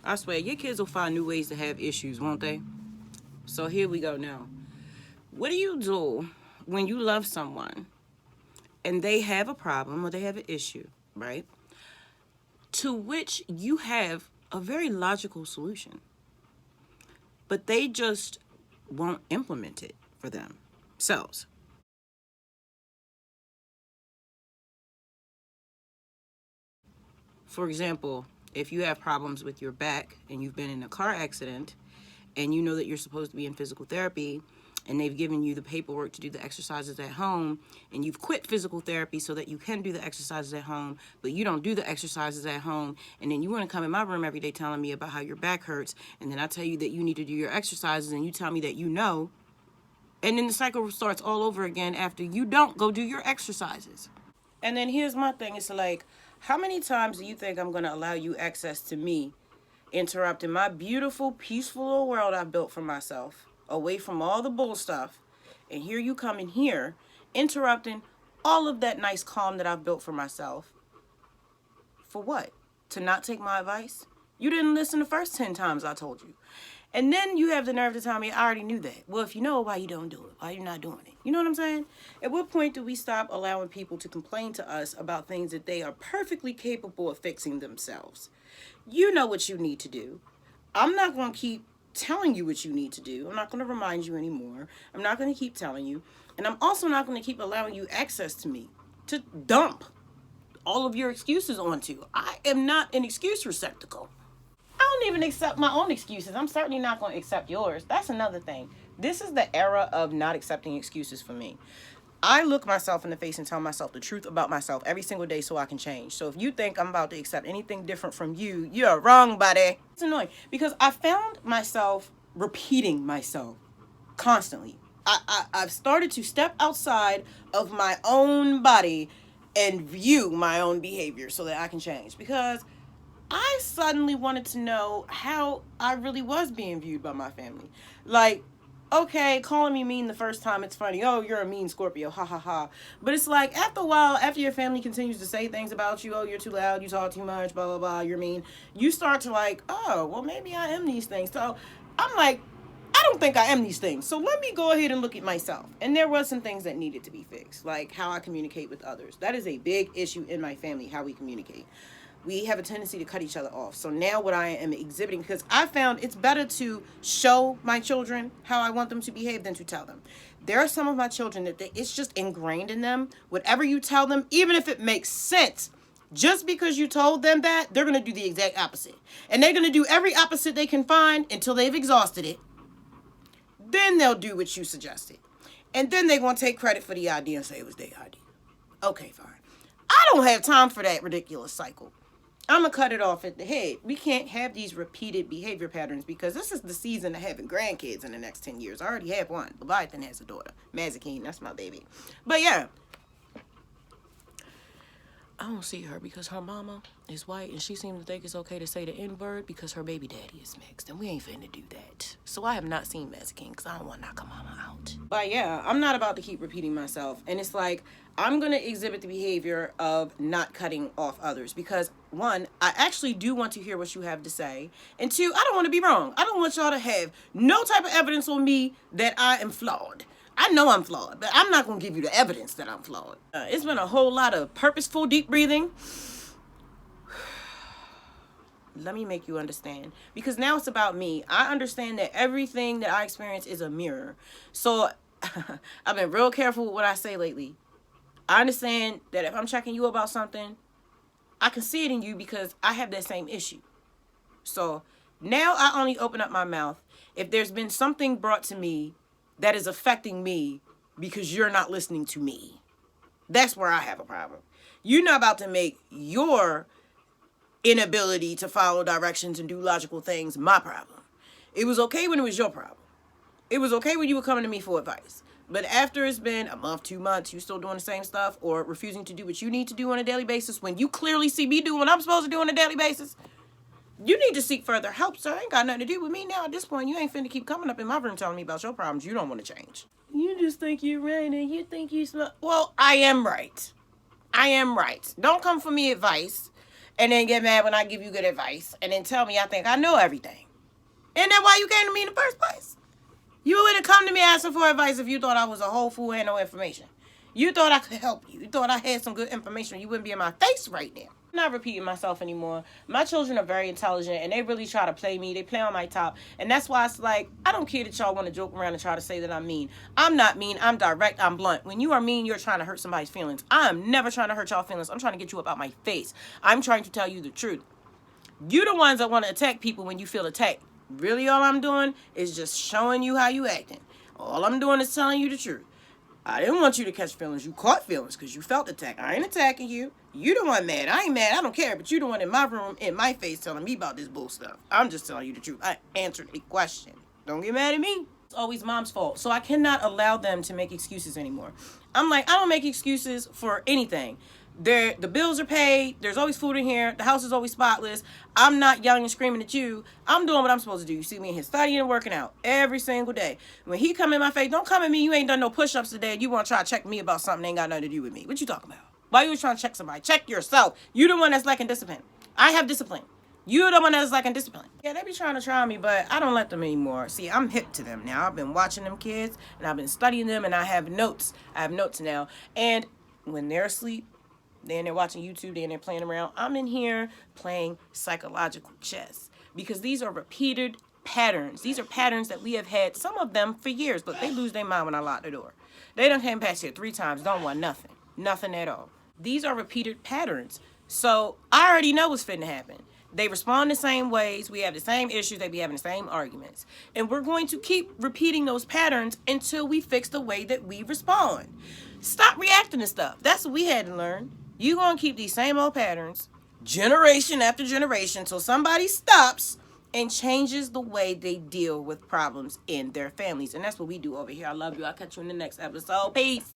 I swear, your kids will find new ways to have issues, won't they? So here we go now. What do you do when you love someone and they have a problem or they have an issue, right? To which you have a very logical solution, but they just won't implement it for themselves. For example, if you have problems with your back and you've been in a car accident and you know that you're supposed to be in physical therapy and they've given you the paperwork to do the exercises at home and you've quit physical therapy so that you can do the exercises at home, but you don't do the exercises at home, and then you want to come in my room every day telling me about how your back hurts, and then I tell you that you need to do your exercises and you tell me that you know, and then the cycle starts all over again after you don't go do your exercises. And then here's my thing. It's like, how many times do you think I'm going to allow you access to me, interrupting my beautiful, peaceful little world I built for myself, away from all the bull stuff, and here you come in here, interrupting all of that nice calm that I've built for myself. For what? To not take my advice? You didn't listen the first 10 times I told you. And then you have the nerve to tell me, I already knew that. Well, if you know, why you don't do it? Why you not doing it? You know what I'm saying? At what point do we stop allowing people to complain to us about things that they are perfectly capable of fixing themselves? You know what you need to do. I'm not going to keep telling you what you need to do. I'm not going to remind you anymore. I'm not going to keep telling you. And I'm also not going to keep allowing you access to me to dump all of your excuses onto. I am not an excuse receptacle. I don't even accept my own excuses. I'm certainly not going to accept yours. That's another thing. This is the era of not accepting excuses for me. I look myself in the face and tell myself the truth about myself every single day so I can change. So if you think I'm about to accept anything different from you, you're wrong, buddy. It's annoying because I found myself repeating myself constantly. I've started to step outside of my own body and view my own behavior so that I can change, because I suddenly wanted to know how I really was being viewed by my family. Like, okay, calling me mean the first time, it's funny. Oh, you're a mean Scorpio, ha ha ha. But it's like, after a while, after your family continues to say things about you, oh, you're too loud, you talk too much, blah, blah, blah, you're mean, you start to like, oh, well, maybe I am these things. So I'm like, I don't think I am these things. So let me go ahead and look at myself. And there was some things that needed to be fixed, like how I communicate with others. That is a big issue in my family, how we communicate. We have a tendency to cut each other off. So now what I am exhibiting, because I found it's better to show my children how I want them to behave than to tell them. There are some of my children that it's just ingrained in them. Whatever you tell them, even if it makes sense, just because you told them that, they're going to do the exact opposite. And they're going to do every opposite they can find until they've exhausted it. Then they'll do what you suggested. And then they're going to take credit for the idea and say it was their idea. Okay, fine. I don't have time for that ridiculous cycle. I'm going to cut it off at the head. We can't have these repeated behavior patterns, because this is the season of having grandkids in the next 10 years. I already have one. Leviathan has a daughter. Mazikeen, that's my baby. But yeah, I don't see her because her mama is white and she seems to think it's okay to say the N-word because her baby daddy is mixed, and we ain't finna do that. So I have not seen Mazikeen because I don't want to knock her mama out. But yeah, I'm not about to keep repeating myself. And it's like, I'm going to exhibit the behavior of not cutting off others because, one, I actually do want to hear what you have to say. And two, I don't want to be wrong. I don't want y'all to have no type of evidence on me that I am flawed. I know I'm flawed, but I'm not going to give you the evidence that I'm flawed. It's been a whole lot of purposeful deep breathing. Let me make you understand. Because now it's about me. I understand that everything that I experience is a mirror. So I've been real careful with what I say lately. I understand that if I'm checking you about something, I can see it in you because I have that same issue. So now I only open up my mouth if there's been something brought to me that is affecting me because you're not listening to me. That's where I have a problem. You're not about to make your inability to follow directions and do logical things my problem. It was okay when it was your problem. It was okay when you were coming to me for advice. But after it's been a month, 2 months, you still doing the same stuff or refusing to do what you need to do on a daily basis when you clearly see me doing what I'm supposed to do on a daily basis, you need to seek further help, sir. Ain't got nothing to do with me now at this point. You ain't finna keep coming up in my room telling me about your problems you don't want to change. You just think you're right and you think you smell. Well, I am right. I am right. Don't come for me advice and then get mad when I give you good advice, and then tell me I think I know everything. Isn't that why you came to me in the first place? You wouldn't come to me asking for advice if you thought I was a whole fool and had no information. You thought I could help you. You thought I had some good information. You wouldn't be in my face right now. I'm not repeating myself anymore. My children are very intelligent, and they really try to play me. They play on my top, and that's why it's like, I don't care that y'all want to joke around and try to say that I'm mean. I'm not mean. I'm direct. I'm blunt. When you are mean, you're trying to hurt somebody's feelings. I am never trying to hurt y'all feelings. I'm trying to get you up out my face. I'm trying to tell you the truth. You the ones that want to attack people when you feel attacked. Really, all I'm doing is just showing you how you acting. All I'm doing is telling you the truth. I didn't want you to catch feelings. You caught feelings because you felt attacked. I ain't attacking you. You the one mad. I ain't mad. I don't care. But you the one in my room, in my face, telling me about this bull stuff. I'm just telling you the truth. I answered a question. Don't get mad at me. It's always mom's fault. So I cannot allow them to make excuses anymore. I'm like, I don't make excuses for anything. The bills are paid. There's always food in here. The house is always spotless. I'm not yelling and screaming at you. I'm doing what I'm supposed to do. You see me in here studying and working out every single day. When he come in my face, don't come at me. You ain't done no push-ups today. And you want to try to check me about something that ain't got nothing to do with me. What you talking about? Why you trying to check somebody? Check yourself. You the one that's lacking discipline. I have discipline. You the one that's lacking discipline. Yeah, they be trying to try me, but I don't let them anymore. See, I'm hip to them now. I've been watching them kids, and I've been studying them, and I have notes. I have notes now. And when they're asleep, then they're watching YouTube, then they're playing around. I'm in here playing psychological chess because these are repeated patterns. These are patterns that we have had, some of them for years, but they lose their mind when I lock the door. They done came past here 3 times, don't want nothing. Nothing at all. These are repeated patterns. So I already know what's finna happen. They respond the same ways. We have the same issues. They be having the same arguments. And we're going to keep repeating those patterns until we fix the way that we respond. Stop reacting to stuff. That's what we had to learn. You're going to keep these same old patterns generation after generation until somebody stops and changes the way they deal with problems in their families. And that's what we do over here. I love you. I'll catch you in the next episode. Peace.